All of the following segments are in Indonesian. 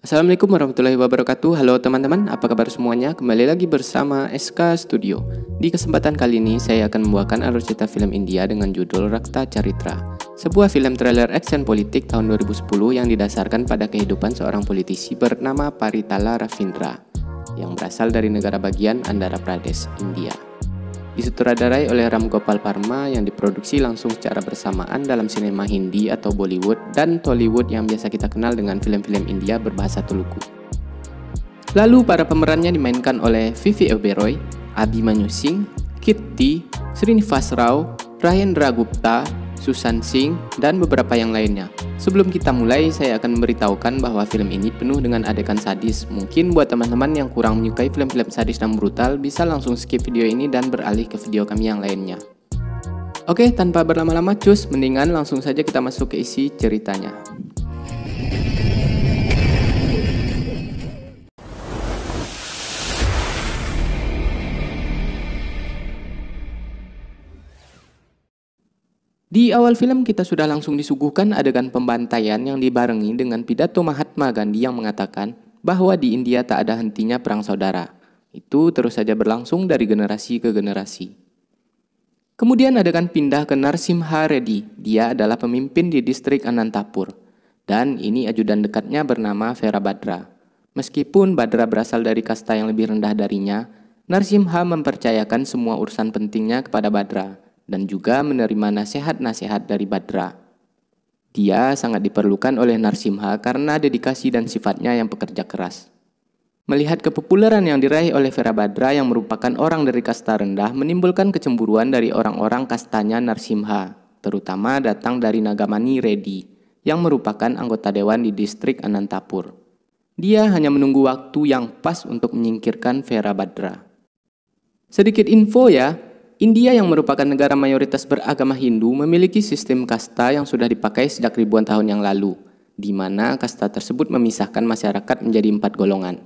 Assalamualaikum warahmatullahi wabarakatuh. Halo teman-teman, apa kabar semuanya? Kembali lagi bersama SK Studio. Di kesempatan kali ini saya akan membawakan alur cerita film India dengan judul Rakta Charitra. Sebuah film trailer action politik tahun 2010 yang didasarkan pada kehidupan seorang politisi bernama Paritala Ravindra yang berasal dari negara bagian Andhra Pradesh, India. Disutradarai oleh Ram Gopal Varma yang diproduksi langsung secara bersamaan dalam sinema Hindi atau Bollywood dan Tollywood yang biasa kita kenal dengan film-film India berbahasa Telugu. Lalu para pemerannya dimainkan oleh Vivi Oberoi, Abhimanyu Singh, Kirti, Srinivas Rao, Rahendra Gupta, Susan Singh, dan beberapa yang lainnya. Sebelum kita mulai, saya akan memberitahukan bahwa film ini penuh dengan adegan sadis. Mungkin buat teman-teman yang kurang menyukai film-film sadis dan brutal, bisa langsung skip video ini dan beralih ke video kami yang lainnya. Oke, tanpa berlama-lama cus, mendingan langsung saja kita masuk ke isi ceritanya. Di awal film kita sudah langsung disuguhkan adegan pembantaian yang dibarengi dengan pidato Mahatma Gandhi yang mengatakan bahwa di India tak ada hentinya perang saudara. Itu terus saja berlangsung dari generasi ke generasi. Kemudian adegan pindah ke Narsimha Reddy. Dia adalah pemimpin di distrik Anantapur. Dan ini ajudan dekatnya bernama Vera Badra. Meskipun Badra berasal dari kasta yang lebih rendah darinya, Narsimha mempercayakan semua urusan pentingnya kepada Badra dan juga menerima nasihat-nasihat dari Badra. Dia sangat diperlukan oleh Narsimha karena dedikasi dan sifatnya yang pekerja keras. Melihat kepopuleran yang diraih oleh Vera Badra yang merupakan orang dari kasta rendah menimbulkan kecemburuan dari orang-orang kastanya Narsimha, terutama datang dari Nagamani Reddy yang merupakan anggota dewan di distrik Anantapur. Dia hanya menunggu waktu yang pas untuk menyingkirkan Vera Badra. Sedikit info ya, India yang merupakan negara mayoritas beragama Hindu memiliki sistem kasta yang sudah dipakai sejak ribuan tahun yang lalu, di mana kasta tersebut memisahkan masyarakat menjadi 4 golongan.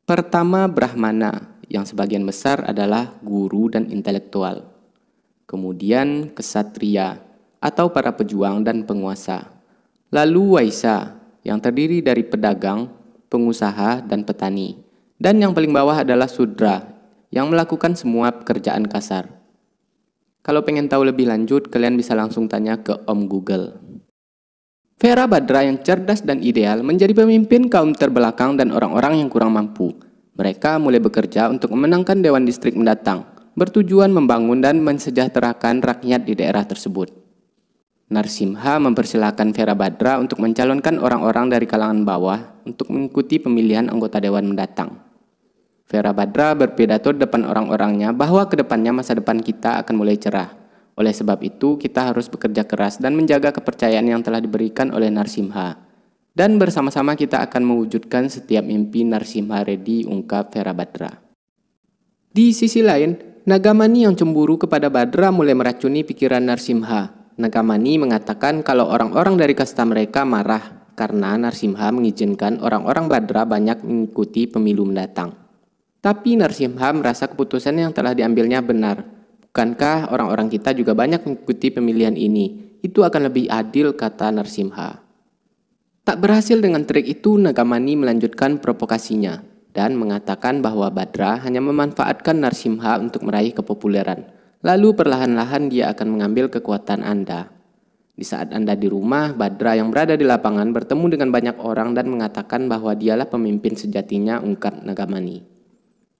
Pertama, Brahmana, yang sebagian besar adalah guru dan intelektual. Kemudian, Ksatria, atau para pejuang dan penguasa. Lalu Waisya, yang terdiri dari pedagang, pengusaha, dan petani. Dan yang paling bawah adalah Sudra, yang melakukan semua pekerjaan kasar. Kalau pengen tahu lebih lanjut, kalian bisa langsung tanya ke Om Google. Vera Badra yang cerdas dan ideal menjadi pemimpin kaum terbelakang dan orang-orang yang kurang mampu. Mereka mulai bekerja untuk memenangkan Dewan Distrik mendatang, bertujuan membangun dan mensejahterakan rakyat di daerah tersebut. Narsimha mempersilahkan Vera Badra untuk mencalonkan orang-orang dari kalangan bawah untuk mengikuti pemilihan anggota Dewan mendatang. Vera Badra berpidato di depan orang-orangnya bahwa kedepannya masa depan kita akan mulai cerah. Oleh sebab itu, kita harus bekerja keras dan menjaga kepercayaan yang telah diberikan oleh Narsimha. Dan bersama-sama kita akan mewujudkan setiap mimpi Narsimha Reddy, ungkap Vera Badra. Di sisi lain, Nagamani yang cemburu kepada Badra mulai meracuni pikiran Narsimha. Nagamani mengatakan kalau orang-orang dari kasta mereka marah karena Narsimha mengizinkan orang-orang Badra banyak mengikuti pemilu mendatang. Tapi Narsimha merasa keputusan yang telah diambilnya benar. Bukankah orang-orang kita juga banyak mengikuti pemilihan ini? Itu akan lebih adil, kata Narsimha. Tak berhasil dengan trik itu, Nagamani melanjutkan provokasinya dan mengatakan bahwa Badra hanya memanfaatkan Narsimha untuk meraih kepopuleran. Lalu perlahan-lahan dia akan mengambil kekuatan Anda. Di saat Anda di rumah, Badra yang berada di lapangan bertemu dengan banyak orang dan mengatakan bahwa dialah pemimpin sejatinya, ungkap Nagamani.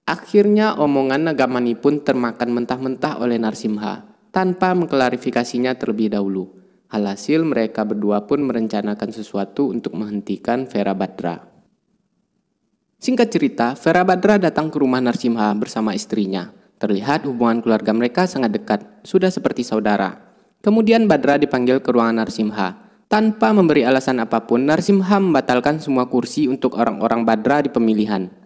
Akhirnya omongan Nagamani pun termakan mentah-mentah oleh Narsimha tanpa mengklarifikasinya terlebih dahulu. Alhasil mereka berdua pun merencanakan sesuatu untuk menghentikan Vera Badra. Singkat cerita, Vera Badra datang ke rumah Narsimha bersama istrinya. Terlihat hubungan keluarga mereka sangat dekat, sudah seperti saudara. Kemudian Badra dipanggil ke ruangan Narsimha. Tanpa memberi alasan apapun, Narsimha membatalkan semua kursi untuk orang-orang Badra di pemilihan.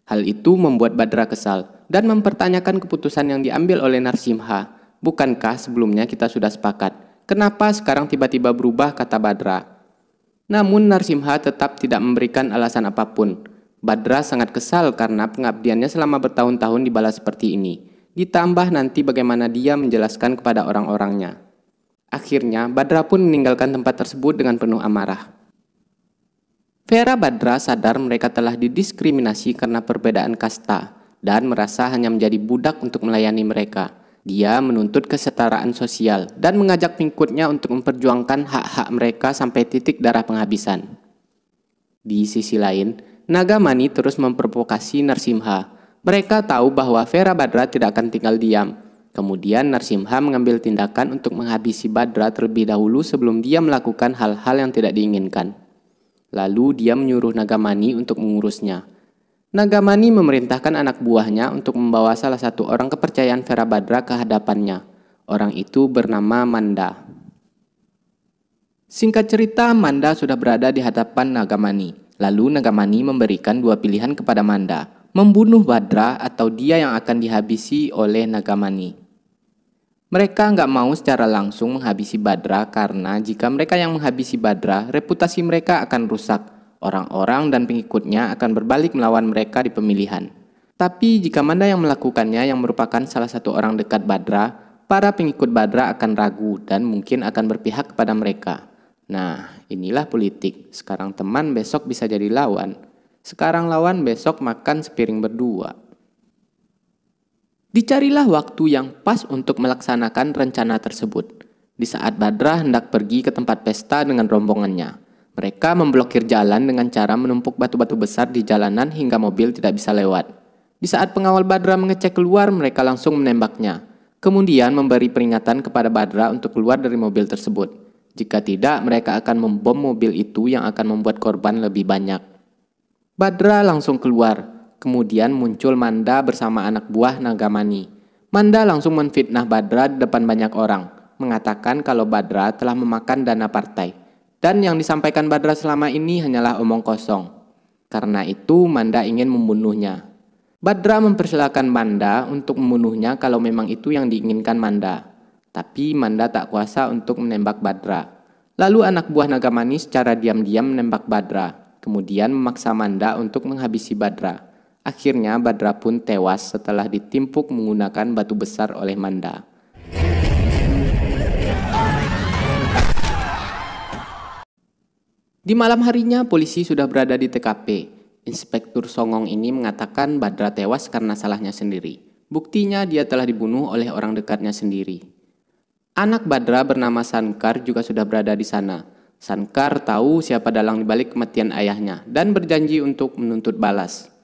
Hal itu membuat Badra kesal dan mempertanyakan keputusan yang diambil oleh Narsimha. Bukankah sebelumnya kita sudah sepakat? Kenapa sekarang tiba-tiba berubah, kata Badra. Namun Narsimha tetap tidak memberikan alasan apapun. Badra sangat kesal karena pengabdiannya selama bertahun-tahun dibalas seperti ini. Ditambah nanti bagaimana dia menjelaskan kepada orang-orangnya. Akhirnya Badra pun meninggalkan tempat tersebut dengan penuh amarah. Vera Badra sadar mereka telah didiskriminasi karena perbedaan kasta dan merasa hanya menjadi budak untuk melayani mereka. Dia menuntut kesetaraan sosial dan mengajak pengikutnya untuk memperjuangkan hak-hak mereka sampai titik darah penghabisan. Di sisi lain, Nagamani terus memprovokasi Narsimha. Mereka tahu bahwa Vera Badra tidak akan tinggal diam. Kemudian Narsimha mengambil tindakan untuk menghabisi Badra terlebih dahulu sebelum dia melakukan hal-hal yang tidak diinginkan. Lalu dia menyuruh Nagamani untuk mengurusnya. Nagamani memerintahkan anak buahnya untuk membawa salah satu orang kepercayaan Vera Badra ke hadapannya. Orang itu bernama Manda. Singkat cerita, Manda sudah berada di hadapan Nagamani. Lalu Nagamani memberikan dua pilihan kepada Manda, membunuh Badra atau dia yang akan dihabisi oleh Nagamani. Mereka nggak mau secara langsung menghabisi Badra karena jika mereka yang menghabisi Badra, reputasi mereka akan rusak. Orang-orang dan pengikutnya akan berbalik melawan mereka di pemilihan. Tapi jika Manda yang melakukannya yang merupakan salah satu orang dekat Badra, para pengikut Badra akan ragu dan mungkin akan berpihak kepada mereka. Nah, inilah politik. Sekarang teman, besok bisa jadi lawan. Sekarang lawan, besok makan sepiring berdua. Dicarilah waktu yang pas untuk melaksanakan rencana tersebut. Di saat Badra hendak pergi ke tempat pesta dengan rombongannya, mereka memblokir jalan dengan cara menumpuk batu-batu besar di jalanan hingga mobil tidak bisa lewat. Di saat pengawal Badra mengecek keluar, mereka langsung menembaknya. Kemudian memberi peringatan kepada Badra untuk keluar dari mobil tersebut. Jika tidak, mereka akan membom mobil itu yang akan membuat korban lebih banyak. Badra langsung keluar. Kemudian muncul Manda bersama anak buah Nagamani. Manda langsung menfitnah Badra di depan banyak orang, mengatakan kalau Badra telah memakan dana partai. Dan yang disampaikan Badra selama ini hanyalah omong kosong. Karena itu Manda ingin membunuhnya. Badra mempersilahkan Manda untuk membunuhnya kalau memang itu yang diinginkan Manda. Tapi Manda tak kuasa untuk menembak Badra. Lalu anak buah Nagamani secara diam-diam menembak Badra. Kemudian memaksa Manda untuk menghabisi Badra. Akhirnya Badra pun tewas setelah ditimpuk menggunakan batu besar oleh Manda. Di malam harinya polisi sudah berada di TKP. Inspektur Songong ini mengatakan Badra tewas karena salahnya sendiri. Buktinya dia telah dibunuh oleh orang dekatnya sendiri. Anak Badra bernama Sankar juga sudah berada di sana. Sankar tahu siapa dalang dibalik kematian ayahnya dan berjanji untuk menuntut balas.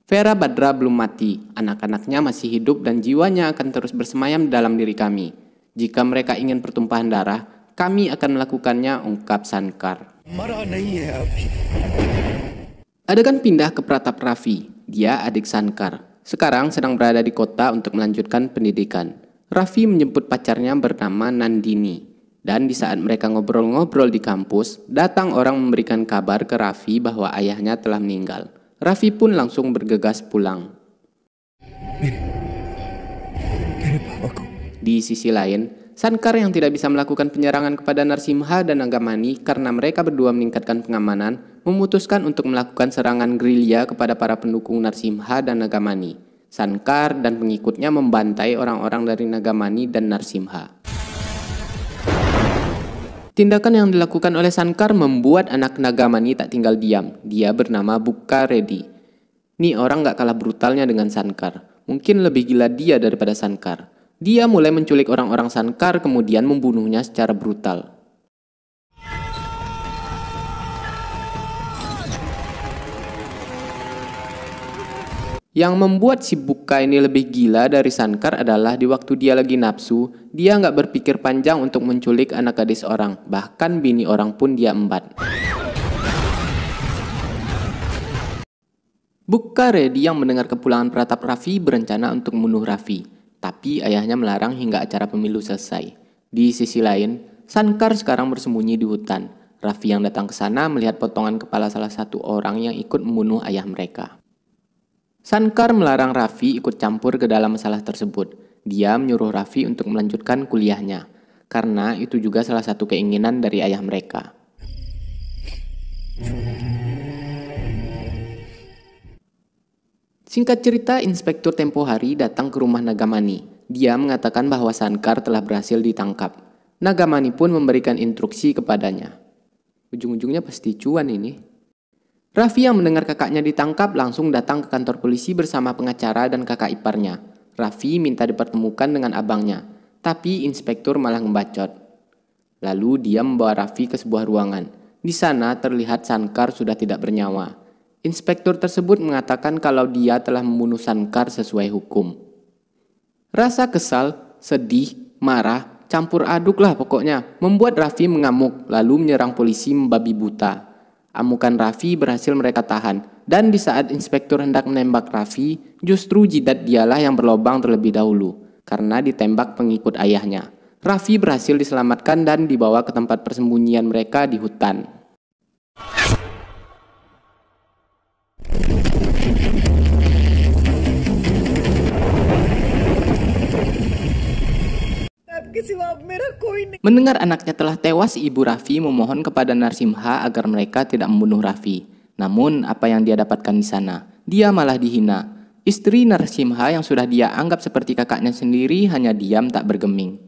Vera Badra belum mati, anak-anaknya masih hidup dan jiwanya akan terus bersemayam dalam diri kami. Jika mereka ingin pertumpahan darah, kami akan melakukannya, ungkap Sankar. Adegan pindah ke Pratap Raffi, dia adik Sankar. Sekarang sedang berada di kota untuk melanjutkan pendidikan. Raffi menjemput pacarnya bernama Nandini. Dan di saat mereka ngobrol-ngobrol di kampus, datang orang memberikan kabar ke Raffi bahwa ayahnya telah meninggal. Raffi pun langsung bergegas pulang. Di sisi lain, Sankar yang tidak bisa melakukan penyerangan kepada Narsimha dan Nagamani karena mereka berdua meningkatkan pengamanan, memutuskan untuk melakukan serangan gerilya kepada para pendukung Narsimha dan Nagamani. Sankar dan pengikutnya membantai orang-orang dari Nagamani dan Narsimha. Tindakan yang dilakukan oleh Sankar membuat anak Nagamani tak tinggal diam. Dia bernama Bukka Reddy. Nih orang gak kalah brutalnya dengan Sankar. Mungkin lebih gila dia daripada Sankar. Dia mulai menculik orang-orang Sankar kemudian membunuhnya secara brutal. Yang membuat si Bukka ini lebih gila dari Sankar adalah di waktu dia lagi nafsu, dia nggak berpikir panjang untuk menculik anak gadis orang, bahkan bini orang pun dia embat. Bukka Reddy yang mendengar kepulangan Pratap Raffi berencana untuk membunuh Raffi, tapi ayahnya melarang hingga acara pemilu selesai. Di sisi lain, Sankar sekarang bersembunyi di hutan. Raffi yang datang ke sana melihat potongan kepala salah satu orang yang ikut membunuh ayah mereka. Sankar melarang Raffi ikut campur ke dalam masalah tersebut. Dia menyuruh Raffi untuk melanjutkan kuliahnya, karena itu juga salah satu keinginan dari ayah mereka. Singkat cerita, Inspektur tempo hari datang ke rumah Nagamani. Dia mengatakan bahwa Sankar telah berhasil ditangkap. Nagamani pun memberikan instruksi kepadanya. Ujung-ujungnya pasti cuan ini. Raffi yang mendengar kakaknya ditangkap langsung datang ke kantor polisi bersama pengacara dan kakak iparnya. Raffi minta dipertemukan dengan abangnya, tapi inspektur malah ngebacot. Lalu dia membawa Raffi ke sebuah ruangan. Di sana terlihat Sankar sudah tidak bernyawa. Inspektur tersebut mengatakan kalau dia telah membunuh Sankar sesuai hukum. Rasa kesal, sedih, marah, campur aduk lah pokoknya, membuat Raffi mengamuk lalu menyerang polisi membabi buta. Amukan Raffi berhasil mereka tahan, dan di saat inspektur hendak menembak Raffi, justru jidat dialah yang berlobang terlebih dahulu, karena ditembak pengikut ayahnya. Raffi berhasil diselamatkan dan dibawa ke tempat persembunyian mereka di hutan. Mendengar anaknya telah tewas, ibu Raffi memohon kepada Narsimha agar mereka tidak membunuh Raffi. Namun apa yang dia dapatkan di sana? Dia malah dihina. Istri Narsimha yang sudah dia anggap seperti kakaknya sendiri hanya diam tak bergeming.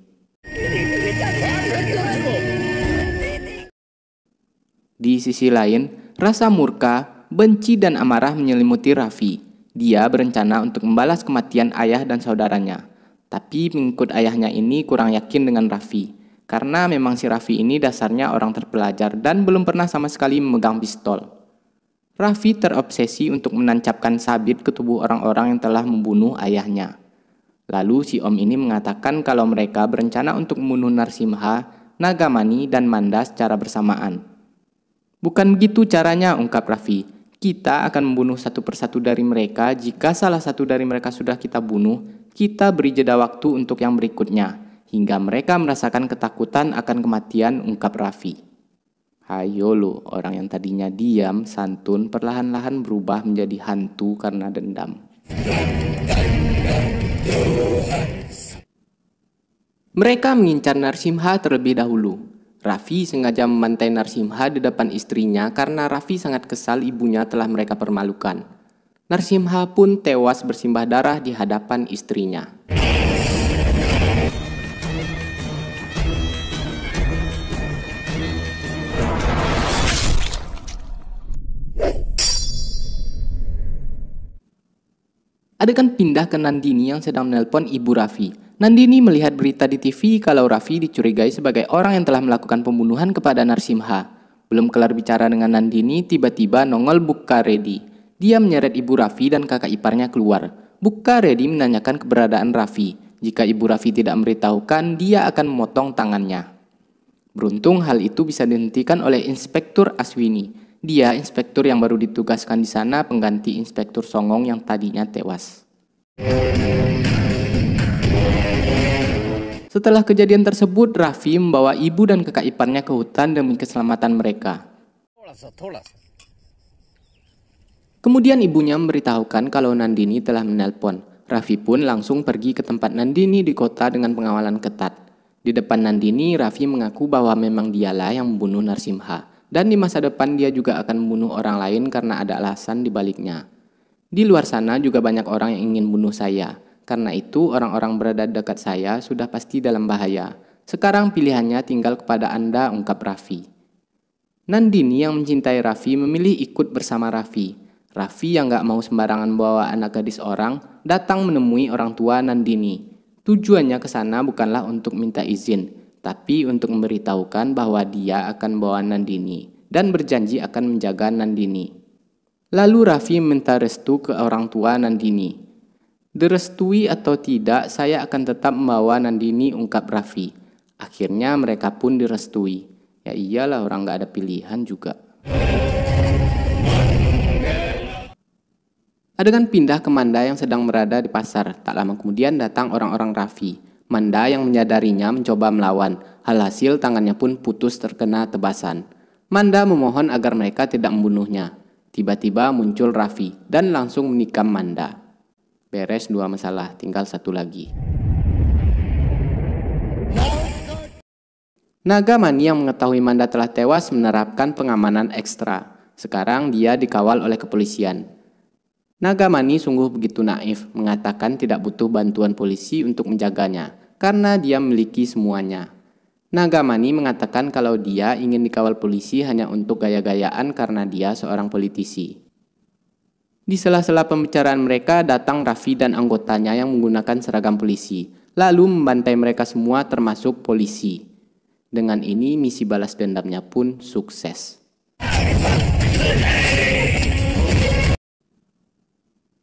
Di sisi lain, rasa murka, benci dan amarah menyelimuti Raffi. Dia berencana untuk membalas kematian ayah dan saudaranya. Tapi pengikut ayahnya ini kurang yakin dengan Raffi, karena memang si Raffi ini dasarnya orang terpelajar dan belum pernah sama sekali memegang pistol. Raffi terobsesi untuk menancapkan sabit ke tubuh orang-orang yang telah membunuh ayahnya. Lalu si om ini mengatakan kalau mereka berencana untuk membunuh Narsimha, Nagamani, dan Manda secara bersamaan. Bukan begitu caranya, ungkap Raffi. Kita akan membunuh satu persatu dari mereka. Jika salah satu dari mereka sudah kita bunuh, kita beri jeda waktu untuk yang berikutnya, hingga mereka merasakan ketakutan akan kematian, ungkap Raffi. Hayo lo, orang yang tadinya diam, santun, perlahan-lahan berubah menjadi hantu karena dendam. Mereka mengincar Narsimha terlebih dahulu. Raffi sengaja membantai Narsimha di depan istrinya karena Raffi sangat kesal ibunya telah mereka permalukan. Narsimha pun tewas bersimbah darah di hadapan istrinya. Adegan pindah ke Nandini yang sedang menelpon ibu Raffi. Nandini melihat berita di TV kalau Raffi dicurigai sebagai orang yang telah melakukan pembunuhan kepada Narsimha. Belum kelar bicara dengan Nandini, tiba-tiba nongol Bukka Reddy. Dia menyeret ibu Raffi dan kakak iparnya keluar. Bukka Reddy menanyakan keberadaan Raffi. Jika ibu Raffi tidak memberitahukan, dia akan memotong tangannya. Beruntung hal itu bisa dihentikan oleh Inspektur Aswini. Dia inspektur yang baru ditugaskan di sana, pengganti Inspektur Songong yang tadinya tewas. Setelah kejadian tersebut, Raffi membawa ibu dan kakak iparnya ke hutan demi keselamatan mereka. Kemudian ibunya memberitahukan kalau Nandini telah menelpon. Raffi pun langsung pergi ke tempat Nandini di kota dengan pengawalan ketat. Di depan Nandini, Raffi mengaku bahwa memang dialah yang membunuh Narsimha. Dan di masa depan dia juga akan membunuh orang lain karena ada alasan di baliknya. Di luar sana juga banyak orang yang ingin bunuh saya. Karena itu orang-orang berada dekat saya sudah pasti dalam bahaya. Sekarang pilihannya tinggal kepada Anda, ungkap Raffi. Nandini yang mencintai Raffi memilih ikut bersama Raffi. Raffi yang gak mau sembarangan bawa anak gadis orang datang menemui orang tua Nandini. Tujuannya ke sana bukanlah untuk minta izin, tapi untuk memberitahukan bahwa dia akan bawa Nandini dan berjanji akan menjaga Nandini. Lalu Raffi minta restu ke orang tua Nandini. Direstui atau tidak, saya akan tetap membawa Nandini, ungkap Raffi. Akhirnya mereka pun direstui. Ya iyalah, orang gak ada pilihan juga. Adegan pindah ke Manda yang sedang berada di pasar. Tak lama kemudian datang orang-orang Raffi. Manda yang menyadarinya mencoba melawan. Alhasil tangannya pun putus terkena tebasan. Manda memohon agar mereka tidak membunuhnya. Tiba-tiba muncul Raffi dan langsung menikam Manda. Beres 2 masalah, tinggal 1 lagi. Nagamani yang mengetahui Manda telah tewas menerapkan pengamanan ekstra. Sekarang dia dikawal oleh kepolisian. Nagamani sungguh begitu naif, mengatakan tidak butuh bantuan polisi untuk menjaganya, karena dia memiliki semuanya. Nagamani mengatakan kalau dia ingin dikawal polisi hanya untuk gaya-gayaan karena dia seorang politisi. Di sela-sela pembicaraan mereka datang Raffi dan anggotanya yang menggunakan seragam polisi, lalu membantai mereka semua termasuk polisi. Dengan ini misi balas dendamnya pun sukses.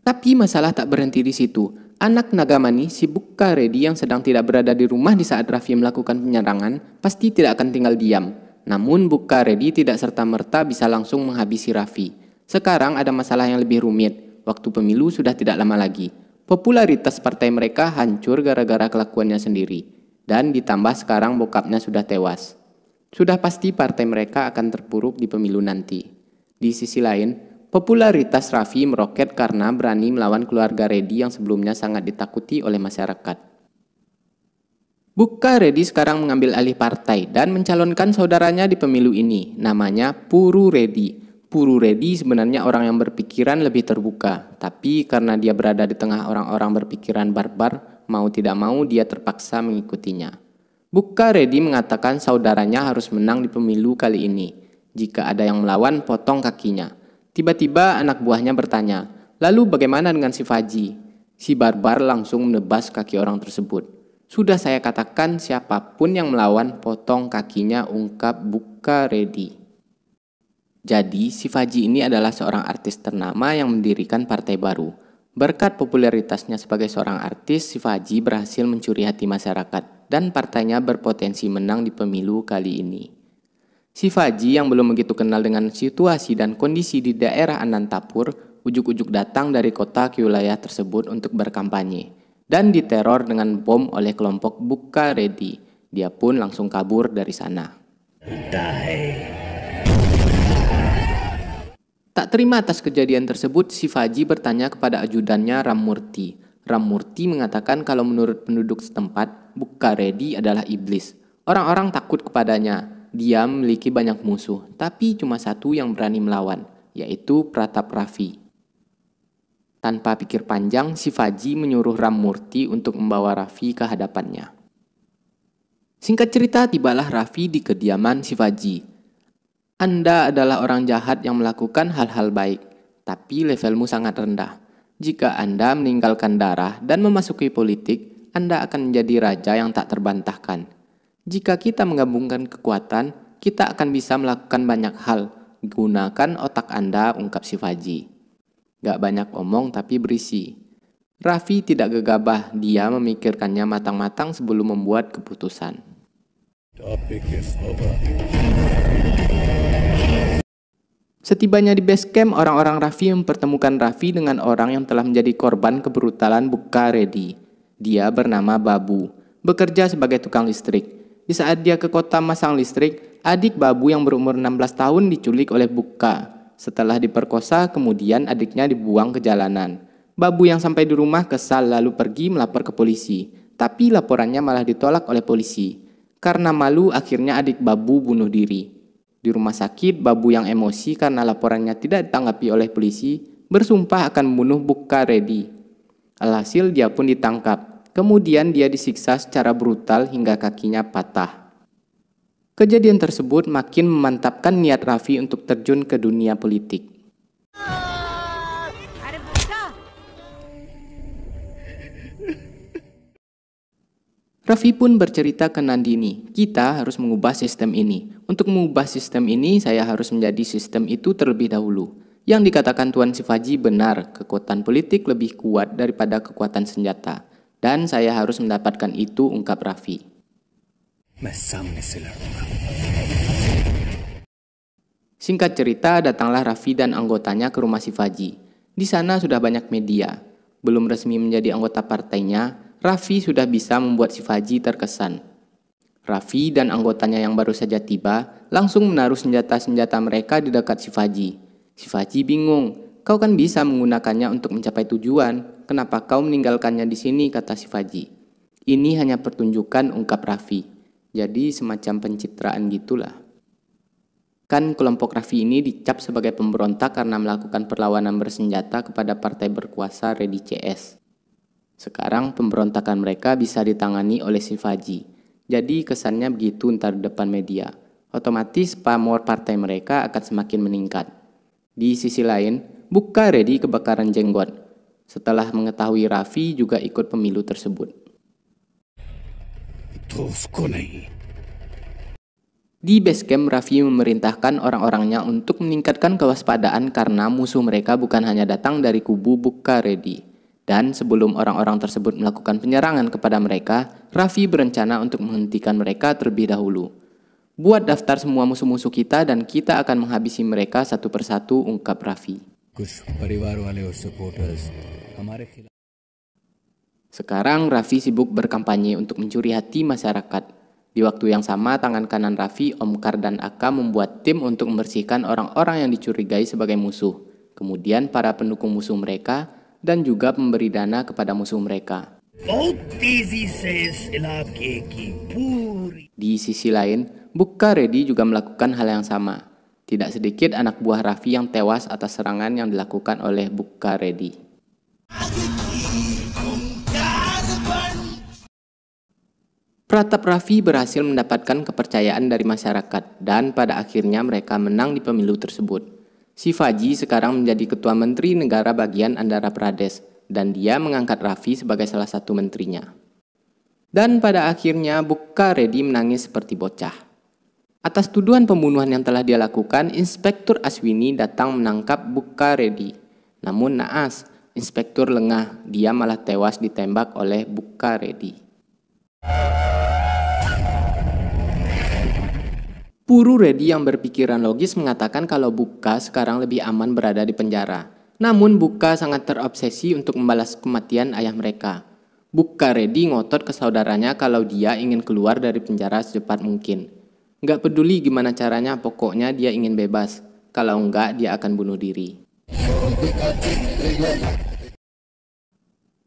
Tapi masalah tak berhenti di situ. Anak Nagamani, si Bukka Reddy yang sedang tidak berada di rumah di saat Raffi melakukan penyerangan, pasti tidak akan tinggal diam. Namun Bukka Reddy tidak serta-merta bisa langsung menghabisi Raffi. Sekarang ada masalah yang lebih rumit. Waktu pemilu sudah tidak lama lagi. Popularitas partai mereka hancur gara-gara kelakuannya sendiri. Dan ditambah sekarang bokapnya sudah tewas. Sudah pasti partai mereka akan terpuruk di pemilu nanti. Di sisi lain, popularitas Raffi meroket karena berani melawan keluarga Reddy yang sebelumnya sangat ditakuti oleh masyarakat. Bukka Reddy sekarang mengambil alih partai dan mencalonkan saudaranya di pemilu ini, namanya Puru Reddy. Puru Reddy sebenarnya orang yang berpikiran lebih terbuka, tapi karena dia berada di tengah orang-orang berpikiran barbar, mau tidak mau dia terpaksa mengikutinya. Bukka Reddy mengatakan saudaranya harus menang di pemilu kali ini. Jika ada yang melawan, potong kakinya. Tiba-tiba anak buahnya bertanya, lalu bagaimana dengan si Faji? Si barbar langsung menebas kaki orang tersebut. Sudah saya katakan siapapun yang melawan, potong kakinya, ungkap Bukka Reddy. Jadi, si Faji ini adalah seorang artis ternama yang mendirikan partai baru. Berkat popularitasnya sebagai seorang artis, si Faji berhasil mencuri hati masyarakat dan partainya berpotensi menang di pemilu kali ini. Si Faji yang belum begitu kenal dengan situasi dan kondisi di daerah Anantapur, ujuk-ujuk datang dari kota ke wilayah tersebut untuk berkampanye dan diteror dengan bom oleh kelompok Bukka Reddy. Dia pun langsung kabur dari sana. Tak terima atas kejadian tersebut, si Faji bertanya kepada ajudannya Rammurti. Rammurti mengatakan kalau menurut penduduk setempat, Bukka Reddy adalah iblis. Orang-orang takut kepadanya. Dia memiliki banyak musuh, tapi cuma satu yang berani melawan, yaitu Pratap Raffi. Tanpa pikir panjang, si Faji menyuruh Rammurti untuk membawa Raffi ke hadapannya. Singkat cerita, tibalah Raffi di kediaman si Faji. Anda adalah orang jahat yang melakukan hal-hal baik, tapi levelmu sangat rendah. Jika Anda meninggalkan darah dan memasuki politik, Anda akan menjadi raja yang tak terbantahkan. Jika kita menggabungkan kekuatan, kita akan bisa melakukan banyak hal. Gunakan otak Anda, ungkap si Faji. Gak banyak omong tapi berisi. Raffi tidak gegabah, dia memikirkannya matang-matang sebelum membuat keputusan. Setibanya di base camp, orang-orang Raffi mempertemukan Raffi dengan orang yang telah menjadi korban kebrutalan Bukka Reddy. Dia bernama Babu, bekerja sebagai tukang listrik. Di saat dia ke kota masang listrik, adik Babu yang berumur 16 tahun diculik oleh Bukka. Setelah diperkosa, kemudian adiknya dibuang ke jalanan. Babu yang sampai di rumah kesal lalu pergi melapor ke polisi. Tapi laporannya malah ditolak oleh polisi. Karena malu, akhirnya adik Babu bunuh diri. Di rumah sakit, Babu yang emosi karena laporannya tidak ditanggapi oleh polisi, bersumpah akan membunuh Bukka Reddy. Alhasil dia pun ditangkap. Kemudian dia disiksa secara brutal hingga kakinya patah. Kejadian tersebut makin memantapkan niat Raffi untuk terjun ke dunia politik. Raffi pun bercerita ke Nandini, kita harus mengubah sistem ini. Untuk mengubah sistem ini, saya harus menjadi sistem itu terlebih dahulu. Yang dikatakan Tuan Shivaji benar, kekuatan politik lebih kuat daripada kekuatan senjata. Dan saya harus mendapatkan itu, ungkap Raffi. Singkat cerita, datanglah Raffi dan anggotanya ke rumah Shivaji. Di sana sudah banyak media. Belum resmi menjadi anggota partainya, Raffi sudah bisa membuat Shivaji terkesan. Raffi dan anggotanya yang baru saja tiba langsung menaruh senjata-senjata mereka di dekat Shivaji. Shivaji bingung, kau kan bisa menggunakannya untuk mencapai tujuan. Kenapa kau meninggalkannya di sini, kata Shivaji. Ini hanya pertunjukan, ungkap Raffi. Jadi semacam pencitraan gitulah. Kan kelompok Raffi ini dicap sebagai pemberontak karena melakukan perlawanan bersenjata kepada partai berkuasa Reddy CS. Sekarang pemberontakan mereka bisa ditangani oleh Shivaji. Jadi kesannya begitu ntar di depan media. Otomatis pamor partai mereka akan semakin meningkat. Di sisi lain, Bukaredi kebakaran jenggot setelah mengetahui Raffi juga ikut pemilu tersebut. Di basecamp, Raffi memerintahkan orang-orangnya untuk meningkatkan kewaspadaan karena musuh mereka bukan hanya datang dari kubu Bukaredi. Dan sebelum orang-orang tersebut melakukan penyerangan kepada mereka, Raffi berencana untuk menghentikan mereka terlebih dahulu. Buat daftar semua musuh-musuh kita dan kita akan menghabisi mereka satu persatu, ungkap Raffi. Sekarang Raffi sibuk berkampanye untuk mencuri hati masyarakat. Di waktu yang sama, tangan kanan Raffi, Omkar dan Aka membuat tim untuk membersihkan orang-orang yang dicurigai sebagai musuh. Kemudian para pendukung musuh mereka dan juga memberi dana kepada musuh mereka. Di sisi lain, Bukaredi juga melakukan hal yang sama. Tidak sedikit anak buah Raffi yang tewas atas serangan yang dilakukan oleh Bukaredi. Pratap Raffi berhasil mendapatkan kepercayaan dari masyarakat dan pada akhirnya mereka menang di pemilu tersebut. Shivaji sekarang menjadi Ketua Menteri Negara Bagian Andhra Pradesh dan dia mengangkat Raffi sebagai salah satu menterinya. Dan pada akhirnya Bukaredi menangis seperti bocah. Atas tuduhan pembunuhan yang telah dia lakukan, Inspektur Aswini datang menangkap Bukaredi. Namun naas, Inspektur lengah, dia malah tewas ditembak oleh Bukaredi. Puru Redi yang berpikiran logis mengatakan kalau Bukka sekarang lebih aman berada di penjara. Namun Bukka sangat terobsesi untuk membalas kematian ayah mereka. Bukaredi ngotot ke saudaranya kalau dia ingin keluar dari penjara secepat mungkin. Nggak peduli gimana caranya, pokoknya dia ingin bebas. Kalau enggak, dia akan bunuh diri.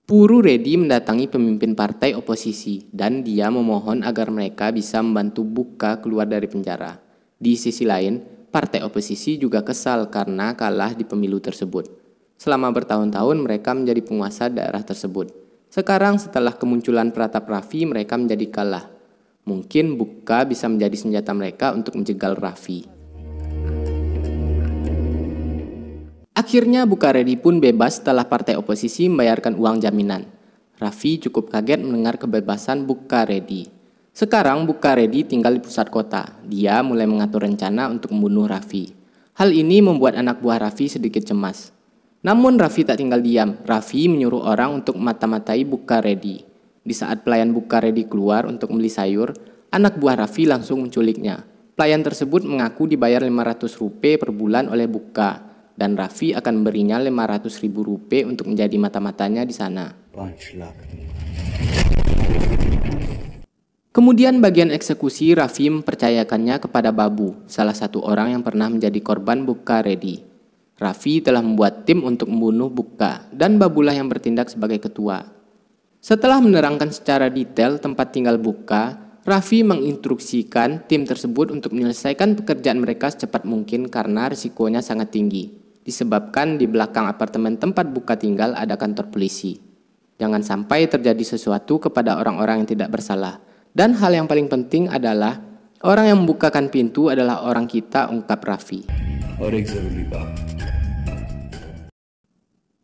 Puru Redi mendatangi pemimpin partai oposisi dan dia memohon agar mereka bisa membantu Bukka keluar dari penjara. Di sisi lain, partai oposisi juga kesal karena kalah di pemilu tersebut. Selama bertahun-tahun mereka menjadi penguasa daerah tersebut. Sekarang setelah kemunculan Pratap Raffi, mereka menjadi kalah. Mungkin Bukka bisa menjadi senjata mereka untuk menjegal Raffi. Akhirnya Bukaredi pun bebas setelah partai oposisi membayarkan uang jaminan. Raffi cukup kaget mendengar kebebasan Bukaredi. Sekarang Bukaredi tinggal di pusat kota. Dia mulai mengatur rencana untuk membunuh Raffi. Hal ini membuat anak buah Raffi sedikit cemas. Namun Raffi tak tinggal diam. Raffi menyuruh orang untuk mata-matai Bukaredi. Di saat pelayan Bukaredi keluar untuk membeli sayur, anak buah Raffi langsung menculiknya. Pelayan tersebut mengaku dibayar 500 rupiah per bulan oleh Bukka, dan Raffi akan memberinya 500.000 rupiah untuk menjadi mata-matanya di sana. Kemudian bagian eksekusi Raffi mempercayakannya kepada Babu, salah satu orang yang pernah menjadi korban Bukaredi. Raffi telah membuat tim untuk membunuh Bukka, dan Babulah yang bertindak sebagai ketua. Setelah menerangkan secara detail tempat tinggal Bukka, Raffi menginstruksikan tim tersebut untuk menyelesaikan pekerjaan mereka secepat mungkin karena risikonya sangat tinggi. Disebabkan di belakang apartemen tempat Bukka tinggal ada kantor polisi. Jangan sampai terjadi sesuatu kepada orang-orang yang tidak bersalah. Dan hal yang paling penting adalah orang yang membukakan pintu adalah orang kita, ungkap Raffi.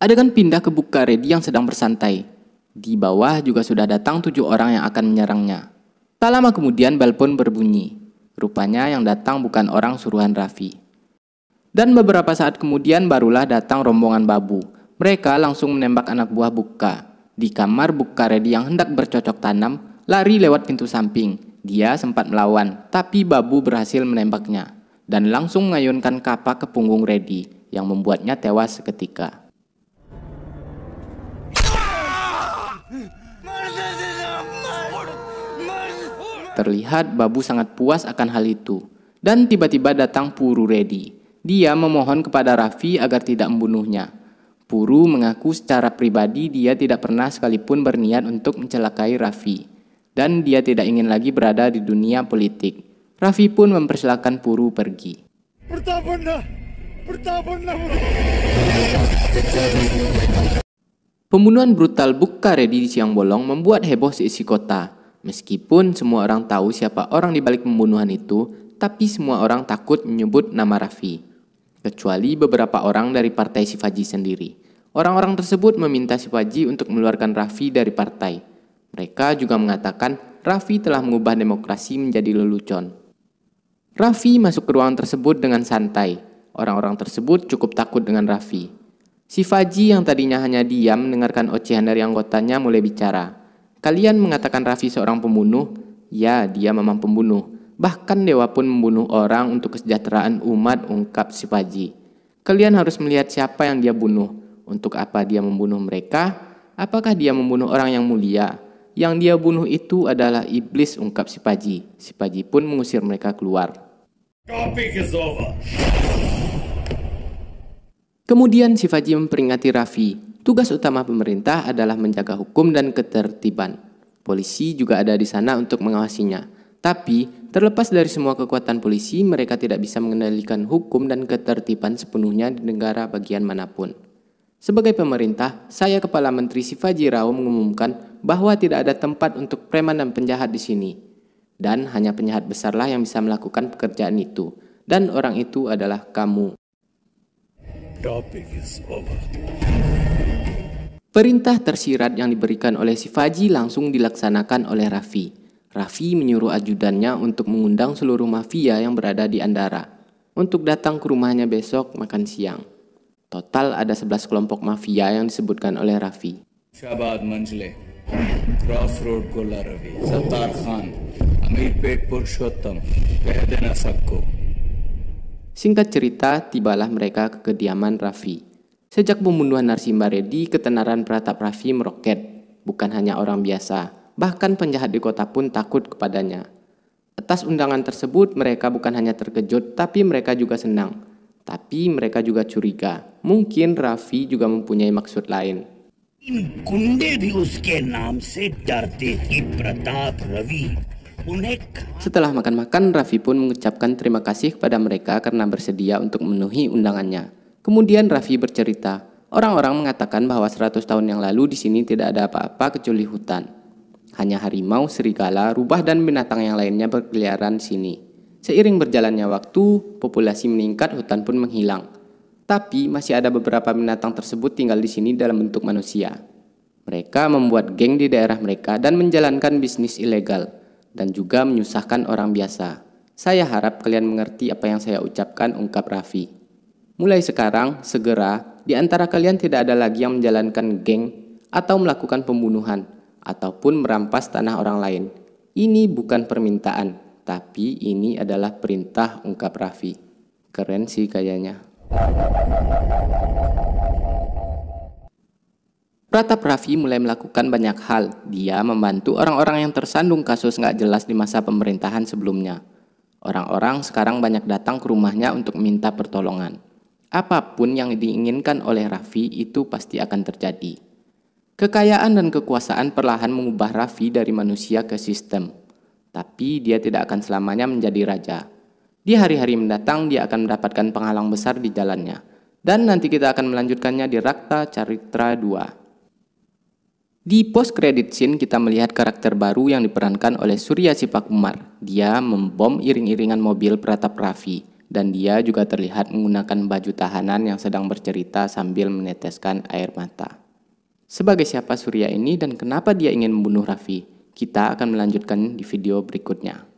Adegan pindah ke Bukaredi yang sedang bersantai. Di bawah juga sudah datang 7 orang yang akan menyerangnya. Tak lama kemudian bel pun berbunyi. Rupanya yang datang bukan orang suruhan Raffi. Dan beberapa saat kemudian barulah datang rombongan Babu. Mereka langsung menembak anak buah Bukka. Di kamar Bukaredi yang hendak bercocok tanam, lari lewat pintu samping. Dia sempat melawan, tapi Babu berhasil menembaknya. Dan langsung mengayunkan kapak ke punggung Redi, yang membuatnya tewas seketika. Terlihat Babu sangat puas akan hal itu. Dan tiba-tiba datang Puru Redi. Dia memohon kepada Raffi agar tidak membunuhnya. Puru mengaku secara pribadi dia tidak pernah sekalipun berniat untuk mencelakai Raffi. Dan dia tidak ingin lagi berada di dunia politik. Raffi pun mempersilahkan Puru pergi. Bertahanlah. Pembunuhan brutal Bukaredi di Siang Bolong membuat heboh seisi kota. Meskipun semua orang tahu siapa orang di balik pembunuhan itu, tapi semua orang takut menyebut nama Raffi. Kecuali beberapa orang dari partai Shivaji sendiri. Orang-orang tersebut meminta Shivaji untuk mengeluarkan Raffi dari partai. Mereka juga mengatakan Raffi telah mengubah demokrasi menjadi lelucon. Raffi masuk ke ruangan tersebut dengan santai. Orang-orang tersebut cukup takut dengan Raffi. Shivaji yang tadinya hanya diam mendengarkan ocehan dari anggotanya mulai bicara. Kalian mengatakan Raffi seorang pembunuh? Ya, dia memang pembunuh. Bahkan dewa pun membunuh orang untuk kesejahteraan umat, ungkap Shivaji. Kalian harus melihat siapa yang dia bunuh. Untuk apa dia membunuh mereka? Apakah dia membunuh orang yang mulia? Yang dia bunuh itu adalah iblis, ungkap Shivaji. Shivaji pun mengusir mereka keluar. Kemudian Shivaji memperingati Raffi. Tugas utama pemerintah adalah menjaga hukum dan ketertiban. Polisi juga ada di sana untuk mengawasinya. Tapi, terlepas dari semua kekuatan polisi, mereka tidak bisa mengendalikan hukum dan ketertiban sepenuhnya di negara bagian manapun. Sebagai pemerintah, saya Kepala Menteri Shivaji Rao mengumumkan bahwa tidak ada tempat untuk preman dan penjahat di sini. Dan hanya penjahat besarlah yang bisa melakukan pekerjaan itu. Dan orang itu adalah kamu. Perintah tersirat yang diberikan oleh Shivaji langsung dilaksanakan oleh Raffi. Raffi menyuruh ajudannya untuk mengundang seluruh mafia yang berada di Andara untuk datang ke rumahnya besok makan siang. Total ada 11 kelompok mafia yang disebutkan oleh Raffi. Shabad Manjle, Crossroad Gola Ravi, Sattar Khan, Amirpet Purushottam, Vehdana Sakko. Singkat cerita, tibalah mereka ke kediaman Raffi. Sejak pembunuhan Narsimba Reddy, ketenaran Pratap Raffi meroket. Bukan hanya orang biasa, bahkan penjahat di kota pun takut kepadanya. Atas undangan tersebut, mereka bukan hanya terkejut, tapi mereka juga senang. Tapi mereka juga curiga. Mungkin Raffi juga mempunyai maksud lain. Setelah makan-makan, Raffi pun mengucapkan terima kasih kepada mereka karena bersedia untuk memenuhi undangannya. Kemudian Raffi bercerita, orang-orang mengatakan bahwa 100 tahun yang lalu di sini tidak ada apa-apa kecuali hutan. Hanya harimau, serigala, rubah dan binatang yang lainnya berkeliaran di sini. Seiring berjalannya waktu, populasi meningkat, hutan pun menghilang. Tapi masih ada beberapa binatang tersebut tinggal di sini dalam bentuk manusia. Mereka membuat geng di daerah mereka dan menjalankan bisnis ilegal dan juga menyusahkan orang biasa. Saya harap kalian mengerti apa yang saya ucapkan, ungkap Raffi. Mulai sekarang, segera, di antara kalian tidak ada lagi yang menjalankan geng atau melakukan pembunuhan ataupun merampas tanah orang lain. Ini bukan permintaan, tapi ini adalah perintah, ungkap Raffi. Keren sih kayaknya. Pratap Raffi mulai melakukan banyak hal. Dia membantu orang-orang yang tersandung kasus nggak jelas di masa pemerintahan sebelumnya. Orang-orang sekarang banyak datang ke rumahnya untuk minta pertolongan. Apapun yang diinginkan oleh Raffi itu pasti akan terjadi. Kekayaan dan kekuasaan perlahan mengubah Raffi dari manusia ke sistem. Tapi dia tidak akan selamanya menjadi raja. Di hari-hari mendatang dia akan mendapatkan penghalang besar di jalannya. Dan nanti kita akan melanjutkannya di Rakta Caritra 2. Di post credit scene kita melihat karakter baru yang diperankan oleh Surya Sipakumar. Dia membom iring-iringan mobil Pratap Raffi. Dan dia juga terlihat menggunakan baju tahanan yang sedang bercerita sambil meneteskan air mata. Sebagai siapa Surya ini dan kenapa dia ingin membunuh Raffi? Kita akan melanjutkan di video berikutnya.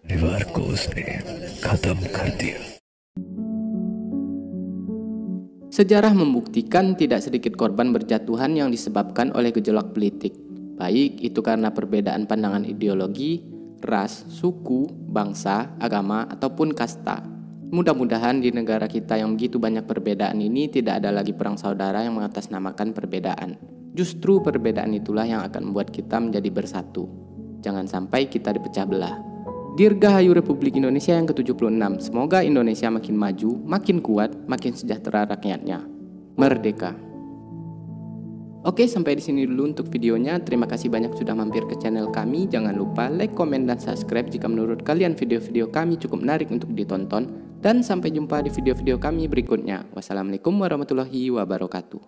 Sejarah membuktikan tidak sedikit korban berjatuhan yang disebabkan oleh gejolak politik. Baik itu karena perbedaan pandangan ideologi, ras, suku, bangsa, agama, ataupun kasta. Mudah-mudahan di negara kita yang begitu banyak perbedaan ini tidak ada lagi perang saudara yang mengatasnamakan perbedaan. Justru perbedaan itulah yang akan membuat kita menjadi bersatu. Jangan sampai kita dipecah belah. Dirgahayu Republik Indonesia yang ke-76. Semoga Indonesia makin maju, makin kuat, makin sejahtera rakyatnya. Merdeka. Oke, sampai di sini dulu untuk videonya. Terima kasih banyak sudah mampir ke channel kami. Jangan lupa like, komen, dan subscribe jika menurut kalian video-video kami cukup menarik untuk ditonton. Dan sampai jumpa di video-video kami berikutnya. Wassalamualaikum warahmatullahi wabarakatuh.